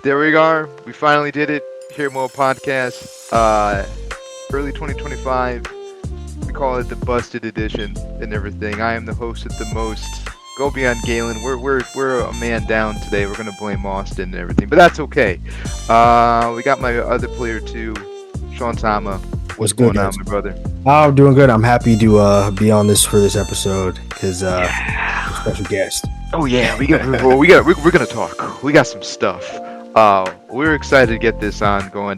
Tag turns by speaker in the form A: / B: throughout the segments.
A: There we are. We finally did it. Here Mo Podcast. Early 2025. We call it the Busted Edition and everything. I am the host with the most. Go beyond Galen. We're a man down today. We're gonna blame Austin and everything, but that's okay. We got my other player too, Sean Tama.
B: What's
A: What's
B: good,
A: going on,
B: guys?
A: my brother?
B: Oh, I'm doing good. I'm happy to be on this for this episode because special guest.
A: Oh yeah, we're gonna talk. We got some stuff. We're excited to get this on going.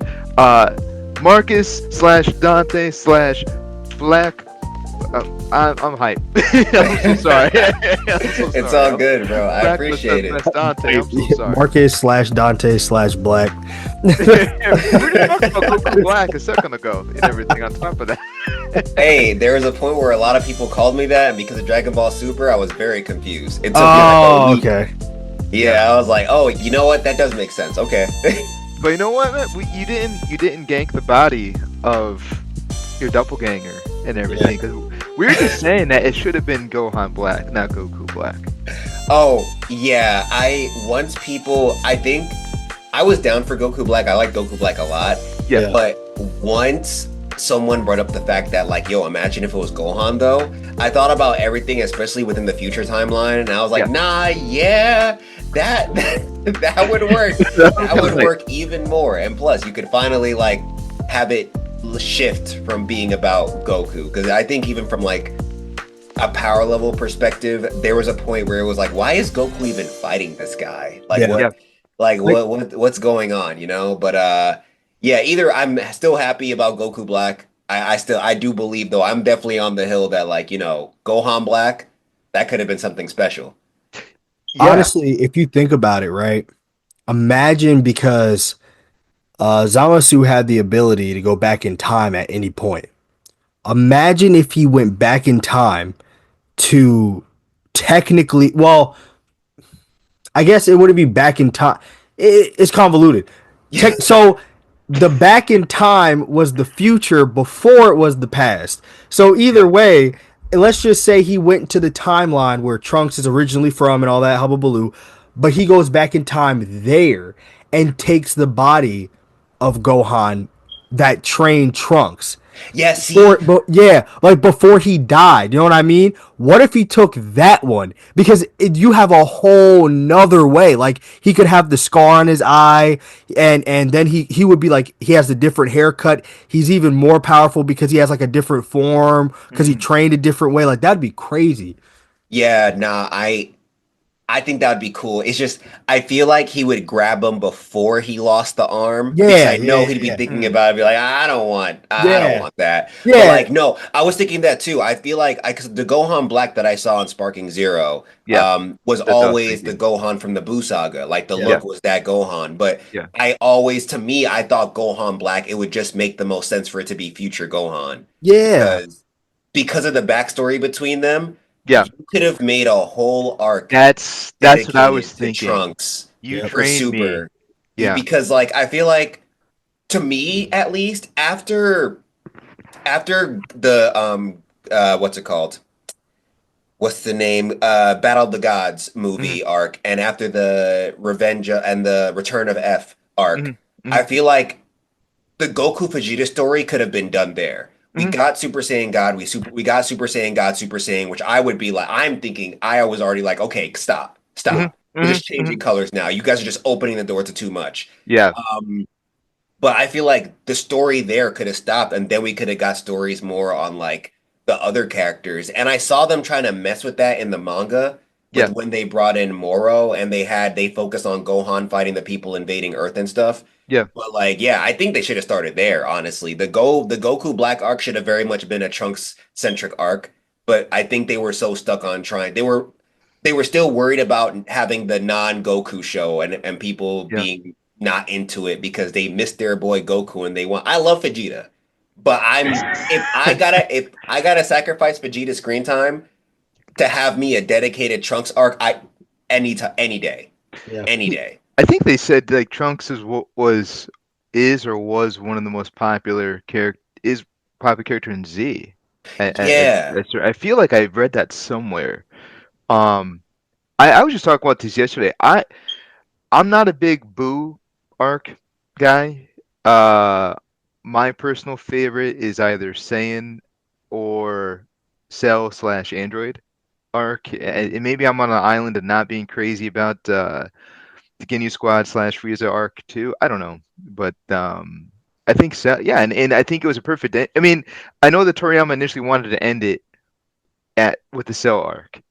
A: Marcus slash Dante slash Black. I'm hyped. I'm so sorry. I'm so sorry.
C: It's all good, bro. I
A: Black
C: appreciate it.
A: Dante. I'm so sorry.
B: Marcus slash Dante slash Black.
A: We were just talking about Goku Black a second ago and everything on top of that.
C: Hey, there was a point where a lot of people called me that, and because of Dragon Ball Super, I was very confused. It took me
B: Oh,
C: like a week.
B: okay.
C: Yeah, I was like, oh, you know what? That does make sense. Okay.
A: But you know what, man? You didn't gank the body of your doppelganger and everything because we were just saying that it should have been Gohan Black, not Goku Black.
C: Oh, yeah. I think I was down for Goku Black. I like Goku Black a lot.
A: Yeah.
C: But once someone brought up the fact that, like, yo, imagine if it was Gohan, though, I thought about everything, especially within the future timeline, and I was like, that would work. That would work even more. And plus, you could finally, like, have it shift from being about Goku. Because I think even from, like, a power level perspective, there was a point where it was like, why is Goku even fighting this guy? Like, what's going on, you know? But, yeah, either I'm still happy about Goku Black. I do believe, though, I'm definitely on the hill that, like, you know, Gohan Black, that could have been something special.
A: Yeah.
B: Honestly, if you think about it, right? Imagine because Zamasu had the ability to go back in time at any point. Imagine if he went back in time to technically, well, I guess it wouldn't be back in time. It's convoluted. So the back in time was the future before it was the past. So either way, let's just say he went to the timeline where Trunks is originally from and all that hubbubaloo, but he goes back in time there and takes the body of Gohan that trained Trunks.
C: Yes,
B: Like before he died, you know what I mean? What if he took that one? Because you have a whole nother way. Like he could have the scar on his eye, and then he would be like he has a different haircut. He's even more powerful because he has like a different form because he trained a different way. Like that'd be crazy.
C: Yeah, nah, I think that would be cool. It's just I feel like he would grab him before he lost the arm. Because I know he'd be thinking about it, be like, I don't want that.
B: Yeah.
C: But like, no, I was thinking that too. I feel like cause the Gohan Black that I saw in Sparking Zero, was always the Gohan from the Buu saga. Like the look was that Gohan. But to me, I thought Gohan Black, it would just make the most sense for it to be future Gohan.
B: Yeah.
C: Because of the backstory between them.
A: Yeah,
C: You could have made a whole arc.
A: that's what I was thinking.
C: Trunks,
A: You
C: for
A: trained
C: Super,
A: me. Yeah,
C: because like I feel like, to me at least, after the what's it called? What's the name? Battle of the Gods movie arc, and after the Revenge and the Return of F arc, I feel like the Goku Vegeta story could have been done there. We got Super Saiyan God. We got Super Saiyan God, Super Saiyan, which I would be like, I'm thinking, I was already like, okay, stop. We're just changing colors now. You guys are just opening the door to too much.
A: yeah,
C: But I feel like the story there could have stopped, and then we could have got stories more on like the other characters. And I saw them trying to mess with that in the manga. When they brought in Moro and they focused on Gohan fighting the people invading Earth and stuff.
A: Yeah.
C: But like, yeah, I think they should have started there, honestly. The Goku Black arc should have very much been a Trunks centric arc, but I think they were so stuck on trying. They were still worried about having the non-Goku show and people being not into it because they missed their boy Goku and I love Vegeta. But if I gotta sacrifice Vegeta screen time to have me a dedicated Trunks arc, any day.
B: Yeah.
C: Any day.
A: I think they said like Trunks is was one of the most popular character in Z. I feel like I read that somewhere. I was just talking about this yesterday. I'm not a big Buu arc guy. Uh, my personal favorite is either Saiyan or Cell slash Android arc. And maybe I'm on an island and not being crazy about the Ginyu Squad slash Frieza arc too. I don't know, but I think so. Yeah, and I think it was a perfect. I mean, I know that Toriyama initially wanted to end it at with the Cell arc,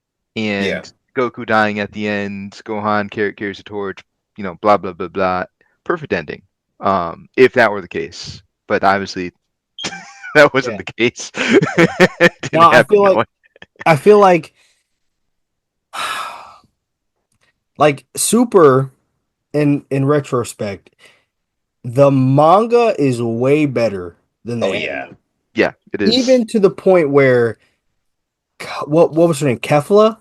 C: Yeah.
A: and Goku dying at the end. Gohan carries the torch. You know, blah blah blah blah. Perfect ending. If that were the case, but obviously that wasn't
B: Yeah.
A: the case.
B: Yeah.
A: It
B: Now
A: didn't happen that way.
B: I feel like Super in retrospect, the manga is way better than the
C: Oh
B: anime.
C: yeah.
A: Yeah, it is.
B: Even to the point where what was her name? Kefla?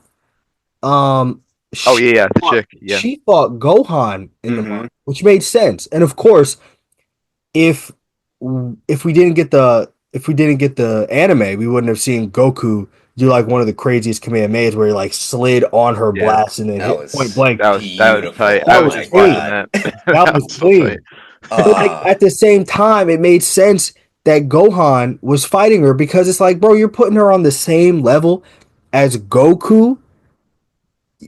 A: Oh
B: She
A: yeah, yeah, the
B: fought,
A: chick. Yeah.
B: she fought Gohan in the
C: Mm-hmm.
B: manga, which made sense. And of course, if if we didn't get the anime, we wouldn't have seen Goku do like one of the craziest Kamehamehas where he like slid on her
A: Yeah.
B: blast and then
C: That
B: hit point
C: was
B: blank.
A: That was tight.
C: beautiful.
A: I
C: Oh
B: That
A: was
B: was
C: my
A: just watching
B: clean.
A: that.
C: god.
B: That
A: That
B: was
A: was so tight.
B: clean. But like
C: Ah,
B: at the same time, it made sense that Gohan was fighting her because it's like, bro, you're putting her on the same level as Goku.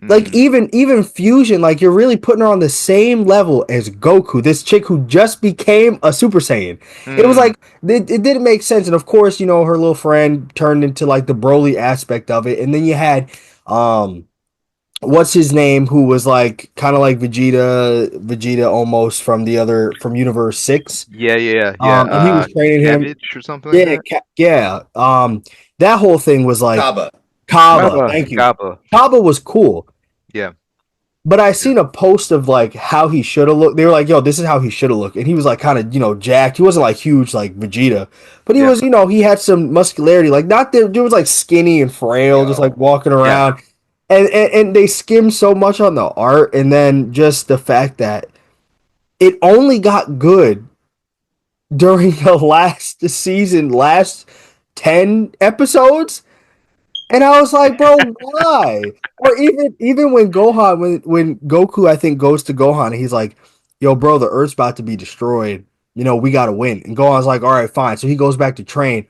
B: Like
A: Hmm.
B: even Fusion, like you're really putting her on the same level as Goku, this chick who just became a Super Saiyan. It was
A: Hmm.
B: like it didn't make sense, and of course, you know, her little friend turned into like the Broly aspect of it, and then you had what's his name, who was like kind of like Vegeta almost from Universe 6.
A: Yeah, yeah, yeah.
B: And he was training him.
A: Cabbage or something like
B: Yeah,
A: that.
B: yeah. That whole thing was like
C: Kaba.
B: Kaba.
A: Kaba,
B: Thank you.
A: Kaba.
B: Kaba was cool.
A: Yeah,
B: But I
A: yeah,
B: seen a post of like how he should have looked. They were like, "Yo, this is how he should have looked," and he was like kind of jacked. He wasn't like huge like Vegeta, but he
A: yeah,
B: was he had some muscularity. Like not there, dude was like skinny and frail, just like
C: Yo.
B: walking
A: yeah.
B: around. And they skimmed so much on the art, and then just the fact that it only got good during the last season, last 10 episodes. And I was like, bro, why? Or even when when Goku I think goes to Gohan and he's like, yo, bro, the Earth's about to be destroyed. You know, we gotta win. And Gohan's like, all right, fine. So he goes back to train.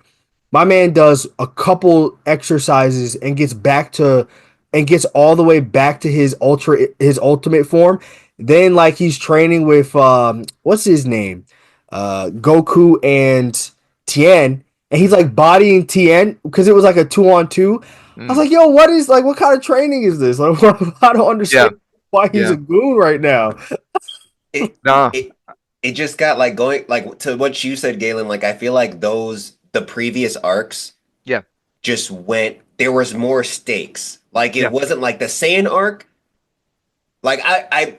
B: My man does a couple exercises and gets all the way back to his ultimate form. Then like he's training with what's his name? Goku and Tien, and he's
A: Hmm.
B: like bodying Tien because it was like a 2-on-2. I was
A: Mm.
B: like, yo, what kind of training is this? Like, I don't
A: Yeah,
B: understand why he's
A: yeah.
B: a goon right now.
C: It
A: Nah,
C: it it just got like going like to what you said, Galen. Like I feel like the previous arcs
A: yeah,
C: just went. There was more stakes. Like it
A: yeah.
C: wasn't like the Saiyan arc. Like I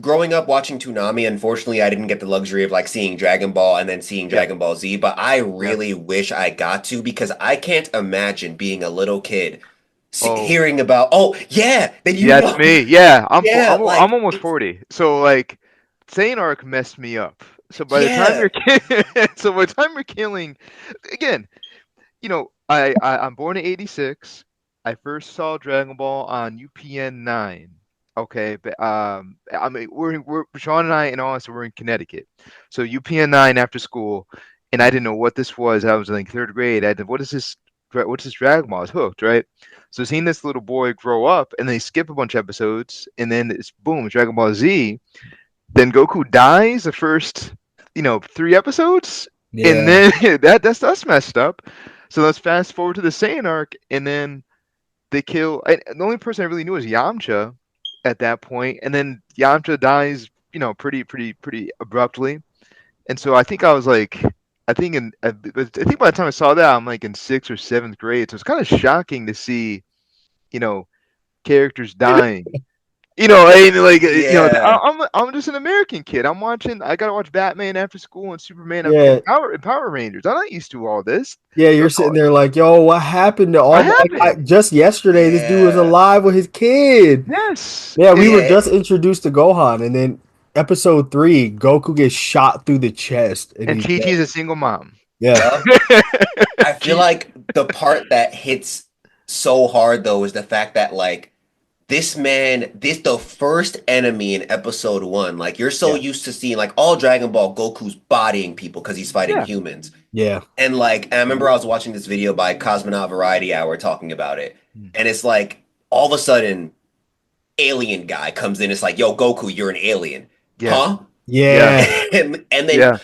C: growing up watching Toonami, unfortunately, I didn't get the luxury of like seeing Dragon Ball and then seeing
A: Yeah,
C: Dragon Ball Z. But I
A: yeah.
C: really wish I got to because I can't imagine being a little kid
A: Oh,
C: hearing about. Oh yeah, then you
A: yeah, it's
C: know.
A: me. Yeah,
C: Yeah,
A: I'm
C: like
A: almost
C: it's
A: 40. So like, Saiyan arc messed me up. So by the time
C: yeah.
A: you're so by the time you're killing, again, I'm born in '86. I first saw Dragon Ball on UPN 9. Okay, but I mean, we're Sean and I and all us we're in Connecticut, so UPN 9 after school, and I didn't know what this was. I was in like third grade. I did, what is this? What's this Dragon Ball? I was hooked, right? So seeing this little boy grow up, and they skip a bunch of episodes, and then it's boom, Dragon Ball Z. Then Goku dies the first, 3 episodes, and
B: Yeah.
A: then that's messed up. So let's fast forward to the Saiyan arc, and then they kill. The only person I really knew was Yamcha at that point, and then Yamcha dies, pretty abruptly. And so I think I was like, I think by the time I saw that, I'm like in sixth or seventh grade. So it's kind of shocking to see, you know, characters dying. I mean, like,
C: Yeah.
A: I'm just an American kid. I gotta watch Batman after school and Superman
B: Yeah.
A: and Power Rangers. I'm not used to all this.
B: Yeah, you're
A: They're
B: sitting
A: called,
B: there like, yo, what happened to
A: what
B: all
A: happened?
B: just yesterday this dude was
C: Yeah.
B: alive with his kid.
A: Yes,
B: Yeah, we were
C: Yeah.
B: just introduced to Gohan, and then episode 3, Goku gets shot through the chest and
A: and
B: he's
A: Chi
B: dead.
A: Chi's a single mom.
B: Yeah.
C: Yup. I feel
A: Chi,
C: like the part that hits so hard though is the fact that like this man, this the first enemy in episode one. Like you're so
A: Yeah.
C: used to seeing like all Dragon Ball, Goku's bodying people because he's fighting
A: Yeah.
C: humans.
B: Yeah.
C: And I remember I was watching this video by Cosmonaut Variety Hour talking about it.
A: Mm.
C: And it's like all of a sudden, alien guy comes in. It's like, yo, Goku, you're an alien.
A: Yeah.
C: Huh?
A: Yeah.
B: Yeah.
C: And then
A: Yeah.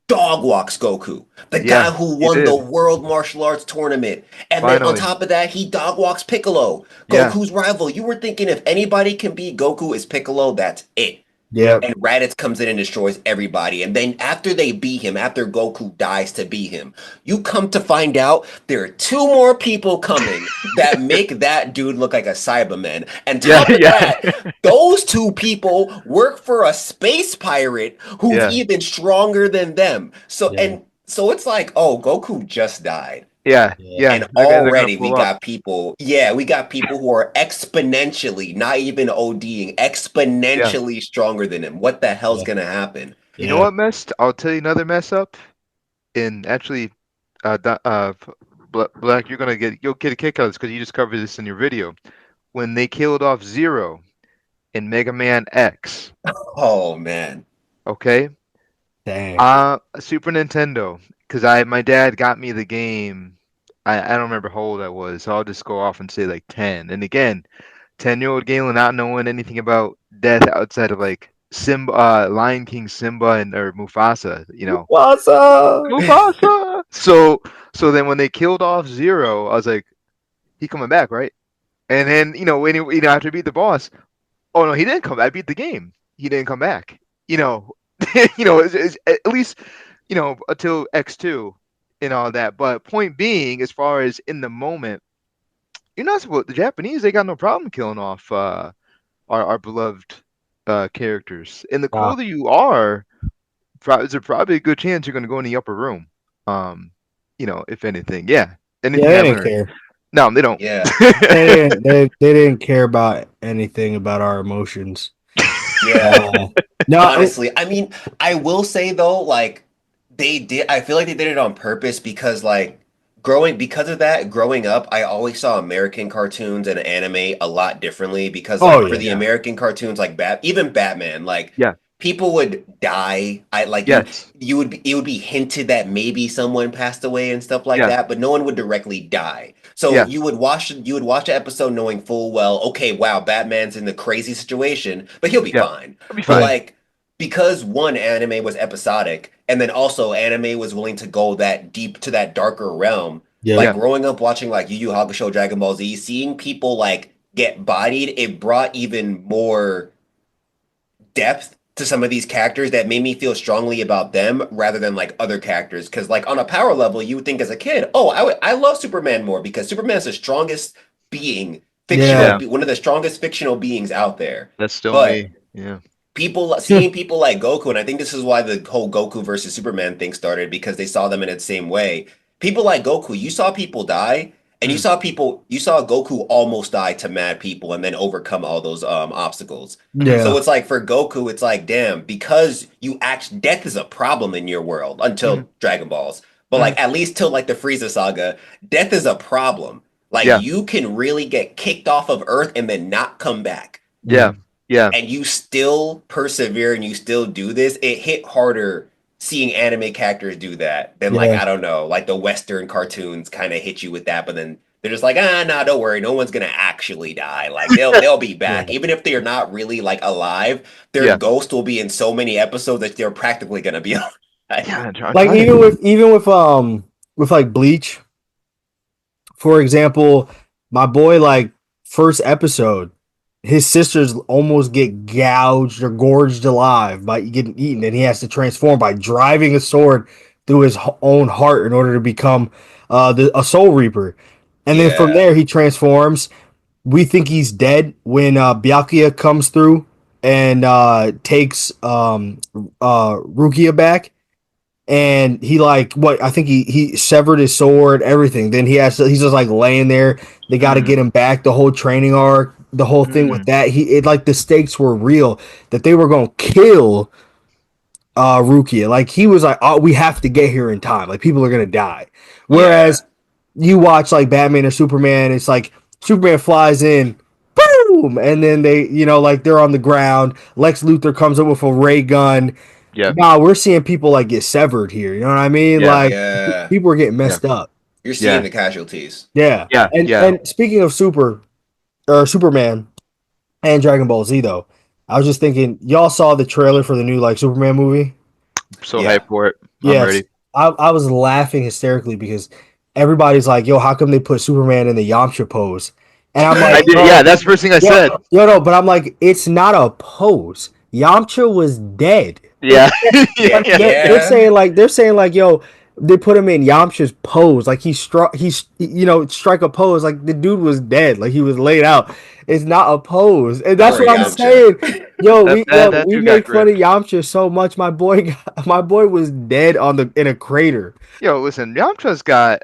C: dog walks Goku, the
A: Yeah.
C: guy who
A: He
C: won the
A: did.
C: world martial arts tournament. And then on
A: Finally.
C: top of that, he dog walks Piccolo,
A: Yeah.
C: Goku's rival. You were thinking if anybody can beat Goku, it's Piccolo. That's it.
B: Yeah.
C: And Raditz comes in and destroys everybody. And then after they beat him, after Goku dies to beat him, you come to find out there are two more people coming that make that dude look like a Cyberman. And
A: Yeah.
C: top of
A: Yeah.
C: that, those two people work for a space pirate who's
A: Yeah.
C: even stronger than them. So
B: Yeah.
C: and so it's like, oh, Goku just died.
A: Yeah.
B: Yeah.
A: Yeah.
C: And
A: They're gonna
C: already we
A: pull up.
C: got people, yeah, we got people who are exponentially, not even ODing, exponentially stronger than him. What the hell's
B: Yeah.
C: gonna happen?
A: You know what messed? I'll tell you another mess up. And actually, Black, you'll get a kick out of this because you just covered this in your video. When they killed off Zero in Mega Man X,
C: Oh man.
A: okay?
B: Dang.
A: Super Nintendo, because my dad got me the game. I don't remember how old I was, so I'll just go off and say like 10. And again, 10-year-old Galen not knowing anything about death outside of like Simba, Lion King, Simba, or Mufasa,
B: What's up?
A: Mufasa. So then when they killed off Zero, I was like, he coming back, right? And then after he beat the boss, oh no, he didn't come back. I beat the game. He didn't come back. At least until X2 and all that. But point being, as far as in the moment, you're not supposed. The Japanese, they got no problem killing off our beloved characters. And the
B: Wow.
A: cooler you are, there's probably a good chance you're going to go in the upper room. If anything, yeah, anything
B: Yeah,
A: I
B: they didn't
A: learned.
B: care.
A: No, they don't.
C: Yeah.
B: They didn't care about anything about our emotions.
C: Yeah.
B: No,
C: Honestly, I mean, I will say though, like I feel like they did it on purpose because because of that, growing up, I always saw American cartoons and anime a lot differently because
B: Oh,
C: for
B: yeah.
C: the American cartoons like even Batman, like
A: Yeah.
C: people would die.
A: Yes.
C: It would be hinted that maybe someone passed away and stuff like
A: Yeah.
C: that, but no one would directly die. So
A: Yeah.
C: you would watch the episode knowing full well, okay, wow, Batman's in the crazy situation, but he'll be
A: Yeah.
C: fine.
A: It'll be
C: But
A: fine.
C: like because one anime was episodic, and then also anime was willing to go that deep to that darker realm.
B: Yeah.
C: Like growing up watching like Yu Yu Hakusho, Dragon Ball Z, seeing people like get bodied, it brought even more depth to some of these characters that made me feel strongly about them rather than like other characters. Because like on a power level, you would think as a kid, oh, I love Superman more because Superman's the strongest being,
B: Yeah.
C: one of the strongest fictional beings out there.
A: That's still
C: But
A: me. Yeah.
C: seeing people like Goku, and I think this is why the whole Goku versus Superman thing started because they saw them in the same way. People like Goku, you saw people die, and you saw Goku almost die to mad people and then overcome all those obstacles.
B: Yeah.
C: So it's like for Goku, it's like, damn, because death is a problem in your world until Dragon Balls. But like at least till like the Frieza saga, death is a problem. Like
A: Yeah.
C: you can really get kicked off of Earth and then not come back.
A: Yeah. Yeah.
C: And you still persevere and you still do this. It hit harder seeing anime characters do that than like
B: Yeah.
C: I don't know, like the Western cartoons kind of hit you with that, but then they're just like, nah, don't worry, no one's gonna actually die. Like they'll be back,
B: Yeah.
C: even if they're not really like alive. Their
A: Yeah.
C: ghost will be in so many episodes that they're practically gonna be alive.
A: Yeah. I'm
B: Like
A: trying to-
B: even with like Bleach, for example, my boy like first episode, his sisters almost get gouged or gorged alive by getting eaten, and he has to transform by driving a sword through his own heart in order to become a Soul Reaper. And then from
C: Yeah.
B: there, he transforms. We think he's dead when Byakuya comes through and takes Rukia back. And he like what I think he severed his sword, everything. Then he's just like laying there. They got to get him back. The whole training arc, the whole thing with that. Like the stakes were real that they were gonna kill Rukia. Like he was like, oh, we have to get here in time. Like people are gonna die. Whereas you watch like Batman or Superman, it's like Superman flies in, boom, and then they, like they're on the ground. Lex Luthor comes up with a ray gun.
A: Yeah.
B: Nah, we're seeing people like get severed here. You know what I mean?
A: Yeah.
B: Like
C: Yeah,
B: people are getting
A: Yeah.
B: messed up.
C: you're seeing
A: Yeah.
C: the casualties.
B: Yeah,
A: Yeah.
B: and
A: Yeah.
B: and speaking of Superman and Dragon Ball Z though, I was just thinking, y'all saw the trailer for the new like Superman movie?
A: So
C: Yeah,
A: hyped for it. I'm
B: Yes,
A: ready.
B: I was laughing hysterically because everybody's like, "Yo, how come they put Superman in the Yamcha pose?" And I'm
A: I
B: like,
A: did. Yeah,
B: "Bro,
A: that's the first thing I
B: yo,
A: said.
B: no," but I'm like, "It's not a pose. Yamcha was dead."
A: Yeah.
C: yeah,
B: Like
C: yeah.
B: they're saying like, "Yo, they put him in Yamcha's pose, like he's strike a pose, like the dude was dead, like he was laid out. It's not a pose, and that's
C: For
B: what I'm
C: Yamcha.
B: saying. Yo,
A: That
B: we
A: dude got
B: make fun of
A: gripped.
B: Yamcha so much. My boy was dead in a crater.
A: Yo, listen, Yamcha's got.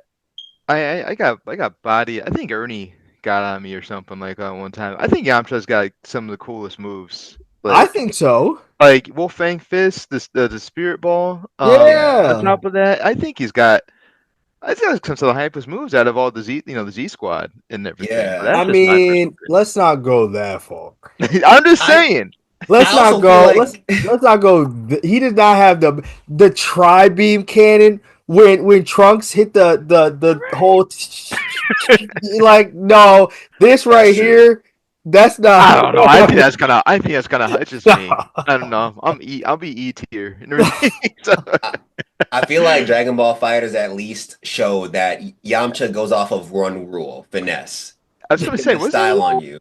A: I got body. I think Ernie got on me or something like that one time. I think Yamcha's got like, some of the coolest moves.
B: I
A: Like
B: think so.
A: like Wolfang Fist, the Spirit Ball. On
C: Yeah.
B: Yeah.
A: top of that, I think he's got. I think that's some of the hypest moves out of all the Z Squad and everything. But
C: Yeah.
B: I
A: that's just my personal
B: mean, let's not go that far.
A: opinion. I'm just
C: I
A: saying.
B: Let's
C: I
B: not
C: also feel
B: go.
C: like
B: Let's not go. He did not have the tri beam cannon when Trunks hit the whole like no, this
C: that's
B: right
C: true.
B: here, that's not.
A: I don't know. I think that's gonna. I think that's gonna. It's just me.
B: No.
A: I don't know. I'll be E tier and everything. So,
C: I, I feel like Dragon Ball Fighters at least show that Yamcha goes off of one rule, finesse.
A: I was
C: Get
A: gonna say,
C: the
A: was there a
C: style on
A: rule?
C: you.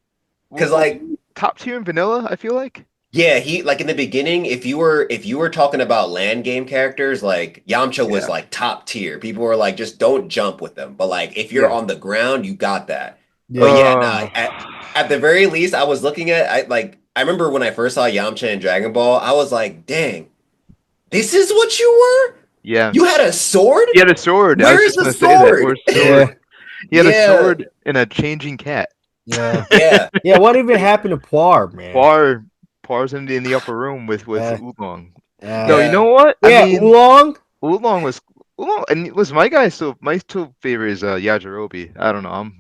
C: Cause
A: Was
C: like,
A: he top tier in vanilla? I feel like.
C: yeah, he like in the beginning, if you were talking about land game characters, like Yamcha was
A: Yeah.
C: like top tier. People were like, just don't jump with them. But like if you're
A: Yeah.
C: on the ground, you got that. But
B: Yeah.
C: yeah, nah,
A: Uh,
C: at the very least, I was looking at I remember when I first saw Yamcha in Dragon Ball, I was like, dang, this is what you were?
A: yeah.
C: You had a sword?
A: He had a sword. I was
C: Where is
A: just
C: the
A: gonna say that.
C: sword?
A: Where's the sword?
B: Yeah.
A: He had a
C: Yeah,
A: sword and a changing cat.
B: Yeah.
C: yeah.
B: Yeah. What even happened to Poir, man?
A: Par, Par's in the upper room with
B: Yeah.
A: Oolong. No,
B: Yeah.
A: you know
C: Yeah.
A: what? I
B: Yeah.
A: mean,
B: Oolong.
A: Oolong was Oolong, and listen, my two favorite is Yajirobe. I don't know.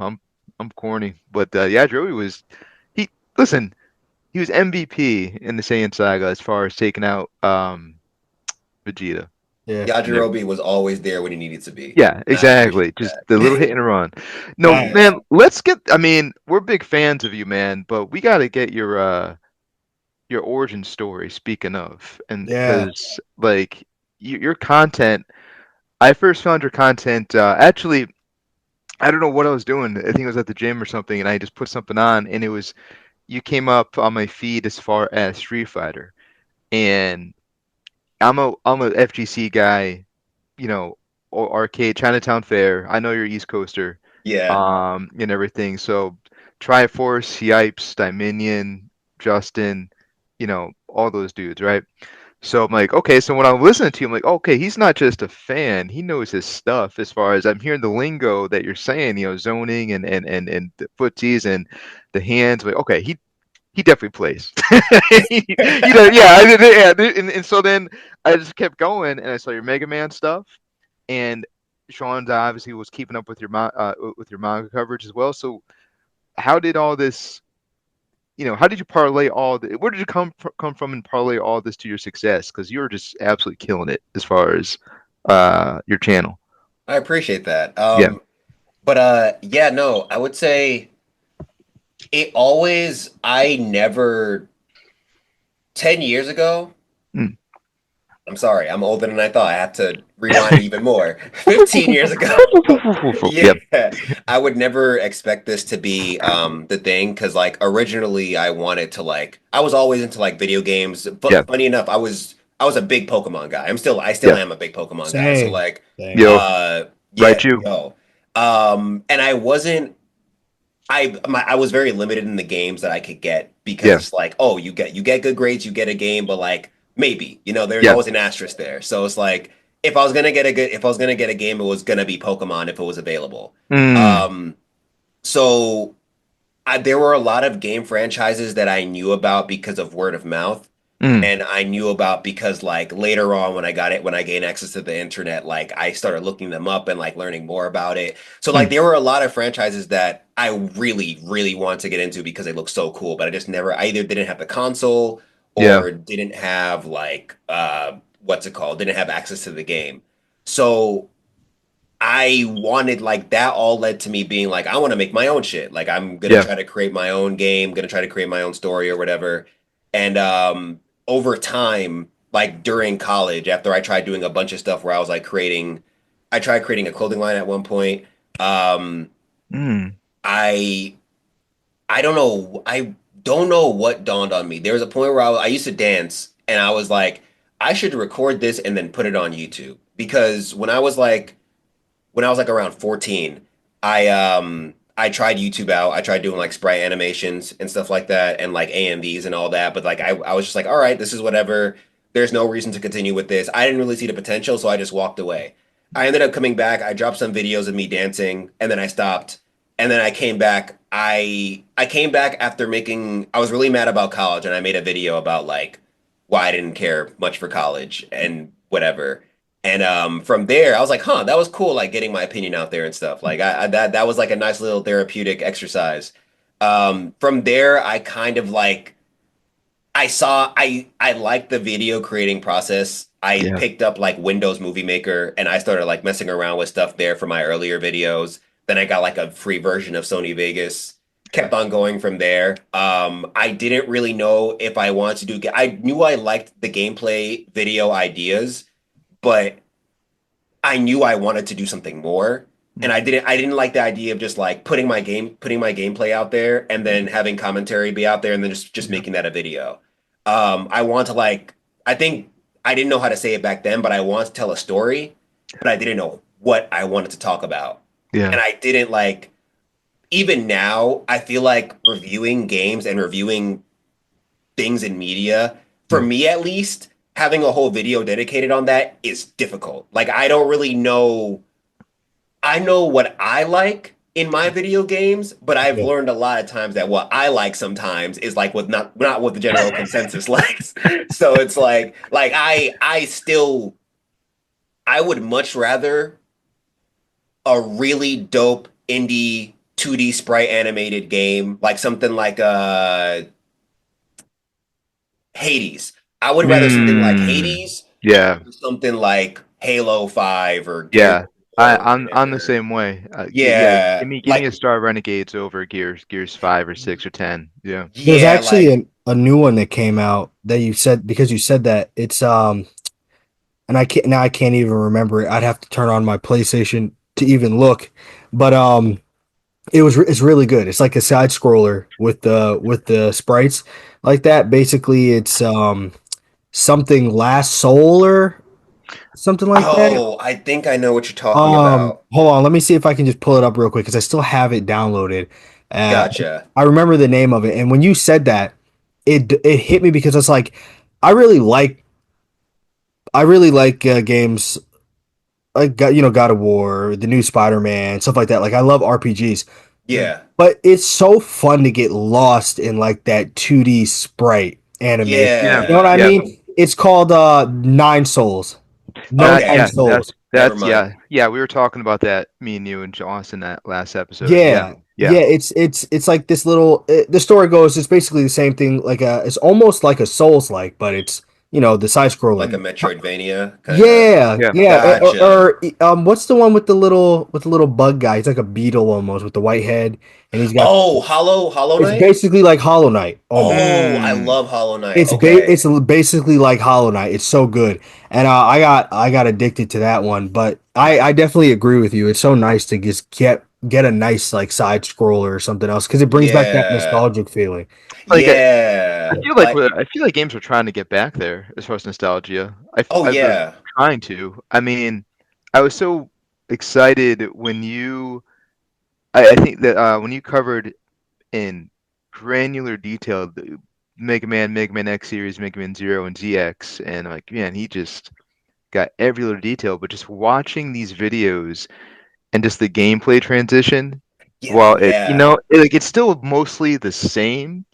A: I'm corny, but Yajirobe was he. Listen, he was MVP in the Saiyan saga as far as taking out Vegeta.
B: Yeah.
A: And everything.
C: Yajirobe was always there when he needed to be.
A: Yeah,
C: And I appreciate
A: exactly. Just
C: that.
A: the little hit and run. No,
B: Facts.
C: Yeah.
A: man, let's get. I mean, we're big fans of you, man, but we got to get your origin story. Speaking of, and
B: Yeah.
A: because like your content, I first found your content. Actually, I don't know what I was doing. I think it was at the gym or something, and I just put something on, and it was you came up on my feed as far as Street Fighter, and I'm a FGC guy, you know, or arcade Chinatown Fair. I know you're East Coaster,
C: Yeah.
A: and everything. So Triforce, Yipes, Dominion, Justin, all those dudes, right? So I'm like, okay, so when I'm listening to you, I'm like, okay, he's not just a fan, he knows his stuff as far as I'm hearing the lingo that you're saying, zoning and the footsies and the hands. Like, okay, he definitely plays. Yeah, and so then I just kept going, and I saw your Mega Man stuff, and Sean obviously was keeping up with your manga coverage as well. So how did all this? How did you parlay where did you come from and parlay all this to your success? Because you're just absolutely killing it as far as your channel.
C: I appreciate that.
A: Yeah.
C: But yeah, no, I would say I never 10 years ago.
A: Mm.
C: I'm sorry, I'm older than I thought. I have to rewind even more. 15 years ago.
A: Yep.
C: Yeah. I would never expect this to be the thing because like originally I wanted to like I was always into like video games,
A: Yeah.
C: but funny enough, I was a big Pokemon guy. I still
A: Yeah.
C: am a big Pokemon guy. So
B: Same.
C: like
B: Same.
A: Yo.
C: yeah,
A: Right. You.
C: yo. And I wasn't I was very limited in the games that I could get because
A: Yeah.
C: it's like, oh, you get good grades, you get a game, but like maybe, there's
A: Yeah.
C: always an asterisk there. So it's like if I was gonna get a game, it was gonna be Pokemon if it was available.
A: Mm.
C: Um, so there were a lot of game franchises that I knew about because of word of mouth.
A: Mm.
C: And I knew about because like later on when I gained access to the internet, like I started looking them up and like learning more about it. So like
A: Mm.
C: there were a lot of franchises that I really, really want to get into because they look so cool, but I just never, I either didn't have the console
A: Yeah.
C: or didn't have like what's it called? Didn't have access to the game. So I wanted like that all led to me being like, I want to make my own shit. Like I'm gonna
A: Yeah.
C: try to create my own game, gonna try to create my own story or whatever. And over time, like during college, after I tried doing a bunch of stuff where I was like creating, I tried creating a clothing line at one point. Um,
A: Mm.
C: I I don't know what dawned on me. There was a point where I used to dance and I was like, I should record this and then put it on YouTube because when I was like around 14, I tried YouTube out. I tried doing like sprite animations and stuff like that and like AMVs and all that, but like I was just like, all right, this is whatever. There's no reason to continue with this. I didn't really see the potential, so I just walked away. I ended up coming back. I dropped some videos of me dancing and then I stopped. And then I came back. I came back after making I was really mad about college and I made a video about like why I didn't care much for college and whatever. And from there, I was like, huh, that was cool, like getting my opinion out there and stuff. Like that was like a nice little therapeutic exercise. From there, I kind of like I liked the video creating process. I
A: Yeah.
C: picked up like Windows Movie Maker and I started like messing around with stuff there for my earlier videos. Then I got like a free version of Sony Vegas. Kept on going from there. I didn't really know if I wanted to do. I knew I liked the gameplay video ideas, but I knew I wanted to do something more. And
A: Mm.
C: I didn't like the idea of just like putting my gameplay out there and then having commentary be out there and then just
A: Yeah.
C: making that a video. I want to like I think I didn't know how to say it back then, but I want to tell a story, but I didn't know what I wanted to talk about.
A: Yeah.
C: And I didn't like even now, I feel like reviewing games and reviewing things in media, for
B: Hmm.
C: me at least, having a whole video dedicated on that is difficult. Like I don't really know. I know what I like in my video games, but I've
B: Yeah.
C: learned a lot of times that what I like sometimes is like what not what the general consensus likes. So it's like I still I would much rather a really dope indie 2D sprite animated game like something like Hades. I would rather something like
A: Mm.
C: Hades
A: Yeah.
C: over something like Halo 5 or Gears
A: Yeah.
C: of War or
A: I'm the
C: whatever.
A: same way. Yeah.
C: Yeah,
A: Give me a
C: like
A: Star Renegades over Gears 5 or 6 or 10. Yeah.
B: There's
C: yeah,
B: actually
C: like
B: a new one that came out that you said because you said that it's and I can't even remember it. I'd have to turn on my PlayStation to even look. But it's really good. It's like a side scroller with the sprites like that. Basically it's something Last Soul or something like that.
C: oh, I think I know what you're talking about.
B: Hold on, let me see if I can just pull it up real quick because I still have it downloaded. Uh,
C: Gotcha.
B: I remember the name of it, and when you said that, it hit me because it's like I really like I really like games like God of War, the new Spider-Man, stuff like that. Like I love RPGs,
A: Mm.
C: Yeah.
B: but it's so fun to get lost in like that 2D sprite animation.
A: Yeah.
B: You know what I
C: Yeah.
A: Yeah.
B: mean? It's called Nine Souls. No
A: That
B: Nine
C: Okay.
A: yeah,
B: Souls.
C: Never
A: that's
C: mind.
A: yeah. We were talking about that, me and you and Joss in that last episode. Yeah.
B: Yeah.
A: Yeah.
B: Yeah, it's like this little the story goes it's basically the same thing like it's almost like a Souls like but it's the side
C: Like a
B: scroller.
C: Metroidvania kind of.
B: Yeah,
A: Yeah.
B: yeah.
C: Gotcha.
B: What's the one with the little bug guy? He's like a beetle almost with the white head and he's got
C: Oh, Hollow
B: it's
C: Knight?
B: basically like Hollow Knight almost.
C: Oh, I
A: Mm.
C: love Hollow Knight. Okay.
B: It's basically like Hollow Knight. It's so good, and I got addicted to that one. But I definitely agree with you. It's so nice to just get a nice like side scroller or something else because it brings back that
C: Yeah.
B: nostalgic feeling.
A: Like I
C: Yeah.
A: feel like
C: Like
A: games are trying to get back there as far as nostalgia.
C: oh
A: They're
C: yeah.
A: trying to. I mean, I was so excited when I think that when you covered in granular detail the Mega Man X series, Mega Man Zero, and ZX, and like man, he just got every little detail. But just watching these videos and just the gameplay transition,
C: Yeah.
A: while
C: Yeah.
A: it's still mostly the same,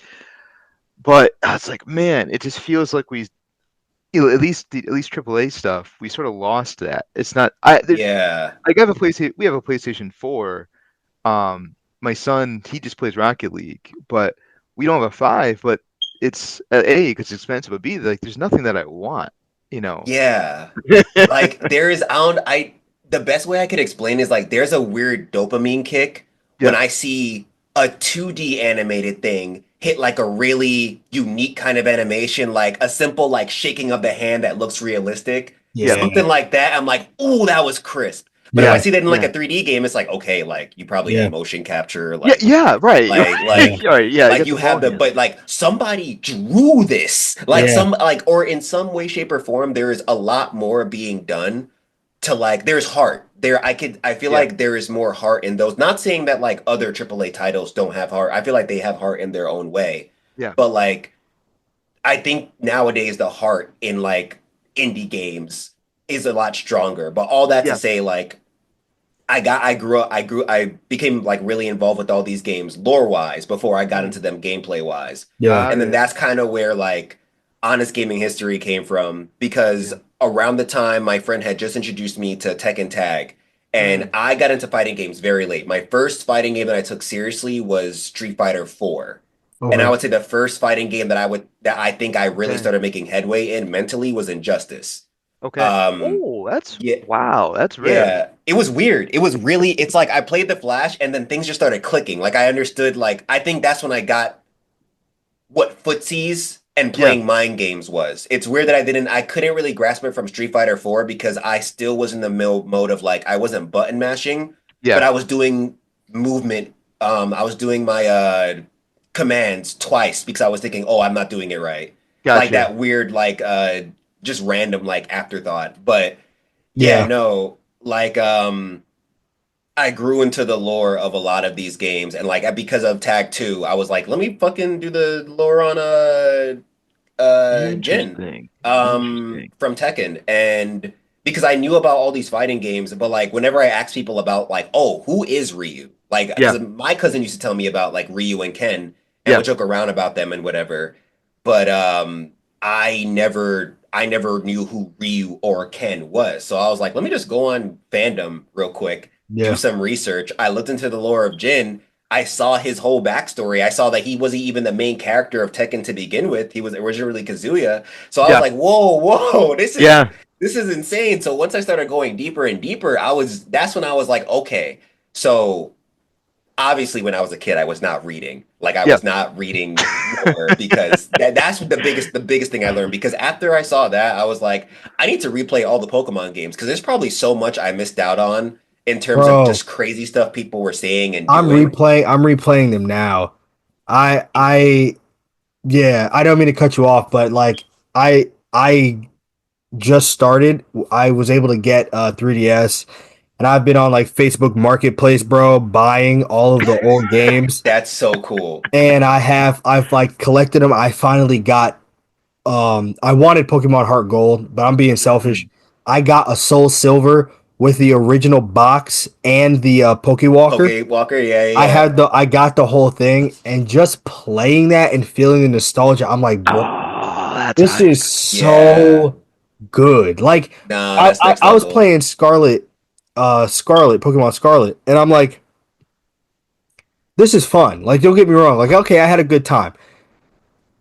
A: but it's like man, it just feels like at least AAA stuff, we sort of lost that. It's not I there,
C: Yeah.
A: like I have a PlayStation. We have a PlayStation 4. my son, he just plays Rocket League, but we don't have a 5, but it's A, because it's expensive, but B, like there's nothing that I want, you know.
C: Yeah. Like there is, I the best way I could explain is like there's a weird dopamine kick when
A: Yeah,
C: I see a 2D animated thing hit like a really unique kind of animation, like a simple like shaking of the hand that looks realistic.
A: yeah,
B: Yeah,
C: Something like that. I'm like, ooh, that was crisp. But if I
B: yeah,
C: see that in like
A: yeah.
C: a 3D game, it's like, okay, like you probably
B: yeah,
C: need motion capture,
A: Yeah, yeah, right.
C: like
B: yeah,
C: like
A: Right, yeah, you
C: like
A: got
C: you
A: the
C: have the,
A: volume.
C: but like somebody drew this, like
B: yeah,
C: some like, or in some way, shape, or form, there is a lot more being done to like, there's heart there. I feel
A: Yeah,
C: like there is more heart in those. Not saying that like other AAA titles don't have heart. I feel like they have heart in their own way.
A: yeah,
C: But like I think nowadays the heart in like indie games is a lot stronger. But all that to
A: yeah.
C: say, like I became like really involved with all these games lore wise before I got
A: Mm,
C: into them gameplay wise.
B: yeah,
C: And
A: got
C: then
A: it.
C: that's kind of where like honest gaming history came from because
A: Yeah.
C: around the time my friend had just introduced me to Tekken Tag, and
A: Mm,
C: I got into fighting games very late. My first fighting game that I took seriously was Street Fighter 4. And I
B: okay,
C: would say the first fighting game that I think I really
A: okay.
C: started making headway in mentally was Injustice.
A: Okay.
C: Um
A: Oh, that's
C: yeah,
A: wow, that's rare.
C: yeah, it was weird. It was really, it's like I played the Flash and then things just started clicking. Like I understood, like I think that's when I got what footsies and
A: Yeah,
C: playing mind games was. It's weird that I couldn't really grasp it from Street Fighter 4 because I still was in the mode of like I wasn't button mashing, but
A: yeah.
C: I was doing movement. I was doing my commands twice because I was thinking, oh, I'm not doing it right. Like
A: Gotcha.
C: that weird, like just random like afterthought. But yeah,
B: yeah,
C: no, like I grew into the lore of a lot of these games, and like because of Tag 2, I was like, let me fucking do the lore on Jin
A: Interesting. Interesting.
C: from Tekken. And because I knew about all these fighting games, but like whenever I asked people about like, oh, who is Ryu? Like
A: Yeah,
C: because my cousin used to tell me about like Ryu and Ken and
A: yeah,
C: would joke around about them and whatever. But I never knew who Ryu or Ken was. So I was like, let me just go on fandom real quick, do
B: yeah.
C: some research. I looked into the lore of Jin. I saw his whole backstory. I saw that he wasn't even the main character of Tekken to begin with. He was originally Kazuya. So I was
A: yeah,
C: like, whoa, whoa, this is
A: yeah,
C: this is insane. So once I started going deeper and deeper, that's when I was like, okay. So obviously when I was a kid, I was not reading. Like I
A: yeah.
C: was not reading lore because that's the biggest thing I learned. Because after I saw that, I was like, I need to replay all the Pokemon games because there's probably so much I missed out on in terms of
B: Bro,
C: just crazy stuff people were saying and
B: I'm
C: doing.
B: replaying. I'm replaying them now. I, yeah. I don't mean to cut you off, but like, I just started. I was able to get 3DS, and I've been on like Facebook Marketplace, bro, buying all of the old games.
C: That's so cool.
B: And I've like collected them. I finally got I wanted Pokemon Heart Gold, but I'm being selfish.
A: Mm,
B: I got a Soul Silver with the original box and the Pokewalker.
C: Okay, Walker, yeah, yeah,
B: I got the whole thing, and just playing that and feeling the nostalgia, I'm like, bro,
A: oh, that's
B: this
A: hype.
B: is
C: yeah.
B: so good. Like
C: Nah, that's next
B: I was
C: level.
B: playing Scarlet, Pokemon Scarlet, and I'm like, this is fun. Like, don't get me wrong. Like, okay, I had a good time.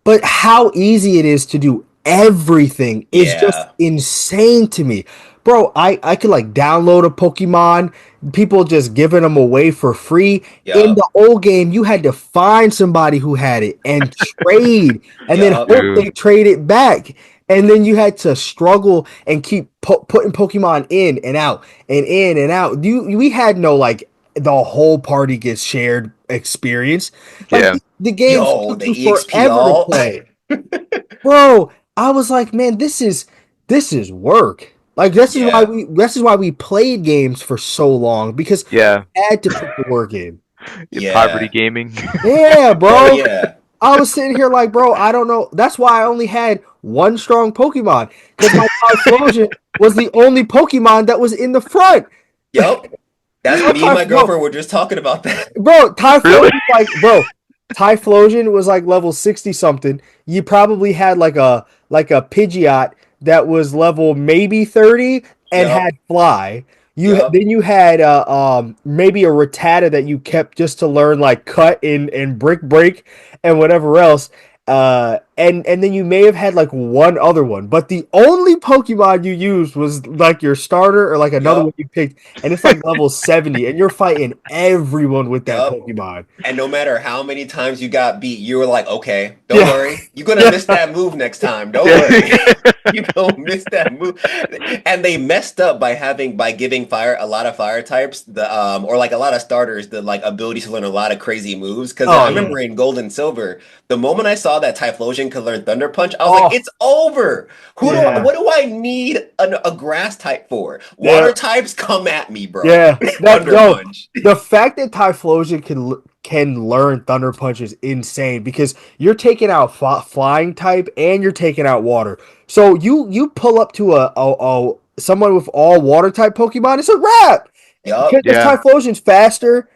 B: But how easy it is to do everything is just
C: Yeah,
B: insane to me. Bro, I could like download a Pokemon, people just giving them away for free. In
C: yup,
B: the old game, you had to find somebody who had it and trade, and then
C: yup,
B: hope they
A: Dude,
B: trade it back. And then you had to struggle and keep putting Pokemon in and out and in and out. We had no like the whole party gets shared experience. Like
A: yeah,
B: the games
C: yo,
B: took
C: the
B: you
C: EXP
B: forever to
C: all.
B: play. Bro, I was like, man, this is work. Like
C: Yeah,
B: this is why we played games for so long because
A: yeah.
B: we had to put the work in.
A: Yeah, poverty
C: yeah.
A: gaming.
B: Yeah,
C: Oh
B: bro.
C: yeah.
B: I was sitting here like, bro, I don't know. That's why I only had one strong Pokemon because my Typhlosion was the only Pokemon that was in the front.
C: Yup. That's
B: My
C: me and my
B: Bro,
C: girlfriend were just talking about that.
B: Bro,
A: Really?
B: Typhlosion was like level 60 something. You probably had like a Pidgeot that was level maybe 30 and had
C: Yup.
B: fly.
C: Yup.
B: Then you had maybe a Rattata that you kept just to learn like cut and brick break and whatever else. And then you may have had like one other one, but the only Pokemon you used was like your starter or like another one
C: Yup.
B: you picked, and it's like level 70, and you're fighting everyone with that
C: Yup.
B: Pokemon.
C: And no matter how many times you got beat, you were like, okay, don't
B: Yeah,
C: worry. You're gonna
B: yeah,
C: miss that move next time. Don't worry.
A: Yeah.
C: You don't miss that move. And they messed up by giving fire a lot of fire types, the or like a lot of starters, the like ability to learn a lot of crazy moves. Because I
B: oh yeah,
C: remember in Gold and Silver, the moment I saw that Typhlosion could learn Thunder Punch, I was like,
B: oh
C: it's over.
B: yeah,
C: What do I need a grass type for?
B: yeah.
C: Water types come at me, bro.
B: Yeah, that
C: Thunder
B: no,
C: Punch.
B: the fact that Typhlosion can learn Thunder Punch is insane because you're taking out flying type and you're taking out water. So you pull up to a someone with all water type Pokemon, it's a wrap.
C: Yup.
B: Because if
A: Yeah.
B: Typhlosion's faster,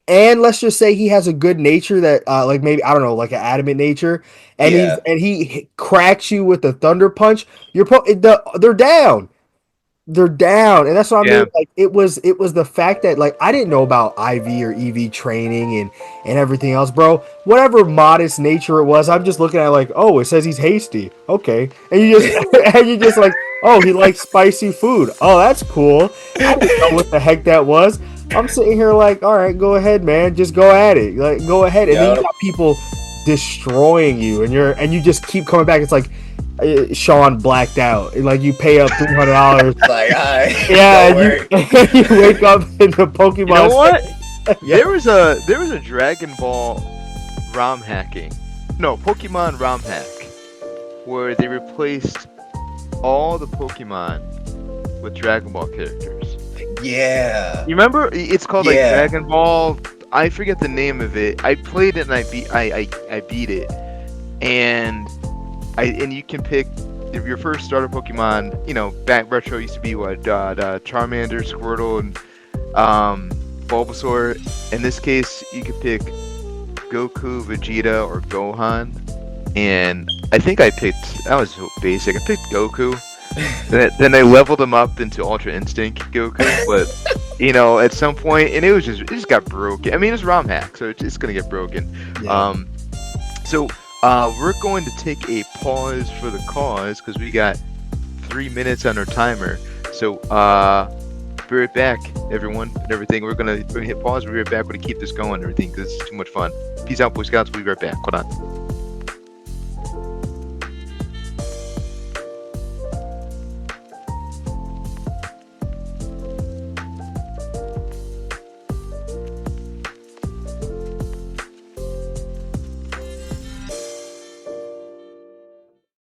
B: and let's just say he has a good nature that like maybe I don't know like an adamant nature, and
C: Yeah.
B: he cracks you with the Thunder Punch, they're down, they're down, and that's what I mean.
A: Yeah.
B: Like it was the fact that like I didn't know about IV or EV training and everything else, bro. Whatever modest nature it was, I'm just looking at it like, oh, it says he's hasty, okay, and you just and you just like, oh, he likes spicy food, oh, that's cool. I didn't know what the heck that was. I'm sitting here like, all right, go ahead, man, just go at it, like go ahead, and then you
C: Yup.
B: got people destroying you, and you just keep coming back. It's like Sean blacked out. Like you pay up $300.
C: Like, I
B: Yeah,
C: don't worry.
B: and you wake up in the Pokemon.
A: You know what?
B: Yeah.
A: There was a Dragon Ball ROM hacking. No, Pokemon ROM hack where they replaced all the Pokemon with Dragon Ball characters.
C: Yeah.
A: You remember? It's called like
C: Yeah.
A: Dragon Ball. I forget the name of it. I played it and I beat it. And you can pick if your first starter Pokemon. You know, back retro used to be what Charmander, Squirtle, and Bulbasaur. In this case, you could pick Goku, Vegeta, or Gohan. And I think I was so basic. I picked Goku. Then I leveled him up into Ultra Instinct Goku, but you know, at some point, and it just got broken. I mean, it's ROM hack, so it's gonna get broken.
B: Yeah.
A: So we're going to take a pause for the cause because we got 3 minutes on our timer. So be right back, everyone, and everything. We're gonna hit pause. We'll be right back. We're gonna keep this going and everything because it's too much fun. Peace out, Boy Scouts. We'll be right back. Hold on.